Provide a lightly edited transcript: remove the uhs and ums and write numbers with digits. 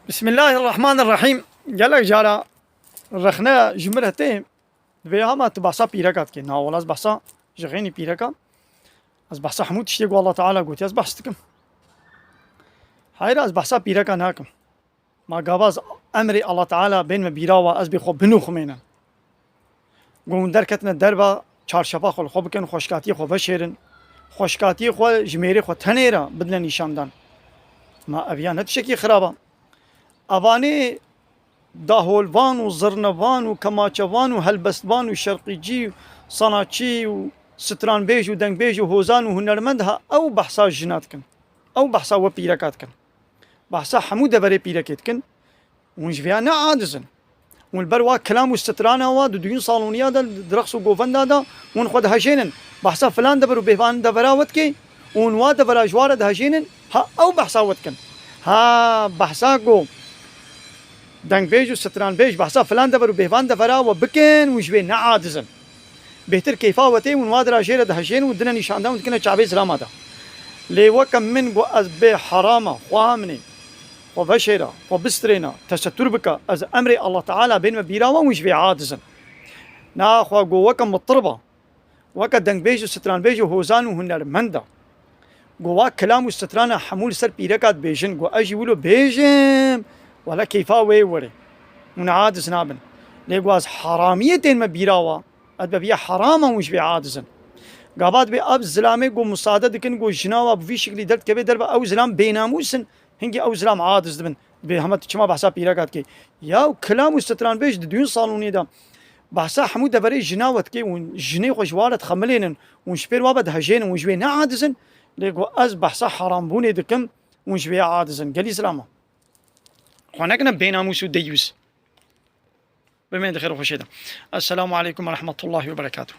بسم الله الرحمن الرحیم. گلک جارا رخنه جمرته و همه تبصا پیرکات که ناول از بحثا جغینی پیرکا از بحثا حمود تشتی گو الله تعالی گوتی از بحث کم حیر از بحثا پیرکا ناکم ما گاواز امر الله تعالی بین بیرا و از بخو بنو خمینن گون درکتن دربا چارشفا خو خوب کن خوشکاتی خو بشیرن خوشکاتی خو جمیری خو تنیرا بدل نشاندن ما اویا نتشکی خرابه اوانی داهولوان و زرنوان و کماچوان و هلبستوان و شرقیجی و صناچی و سترانبیج و دنگبیج و هوزان و هنرمند ها او بحثا جنات کن او بحثا و پیرکات کن بحثا حمود بری پیرکت کن ونجویا نا عادزن والبروا كلام واستترانا واد وديون صالونيا دا درخص وقوفن دا ون خود هجينن بحثا فلان دبر وبيفان دبرا ودكي ون واد دبرا جوار دا هجينن ها او بحثا ودكن ها بحثا قو دنگ بیج و ستران بیج بحثا فلان دبر و بهوان دبرا و بکن و جوی نعادزن بهتر کیفا وتی و نوادر جیره ده هجین و دنا نشانده و دکنه چابی سلام ده لیوکم من گو از به حرامه خوامنی و بشیره و بسترینا تستر بک از امر الله تعالی بین و بیرا و جوی عادزن نا خو گو وکم مطربه وک دنگ بیج و ستران بیج و هوزان و هنرمنده گو کلام و ستران حمول سر پیرکات بیجن گو اجی ولو بیجم ولا كيفا ويوري من عادز نابن ليقواز حراميتين ما بيراوا ادبا بيا حراما وش بي عادزن قابات بي اب زلامي قو مصادة دكن قو جناوا بفي شكلي درد كبي دربا او زلام بيناموسن هنجي او زلام عادز دبن بهمت چما بحثا بيراقات كي ياو كلام وستران بيش ديون صالوني دا بحثا حمود دبري جناوت كي ون جني خوشوالت خملينن ون شبير وابد هجين ون جوي نعادزن ليقو از بحثا حرام بوني دكم ون جوي عادزن قالي سلامه هناك بيناموس وديوس بما خير وخشيدا. السلام عليكم ورحمة الله وبركاته.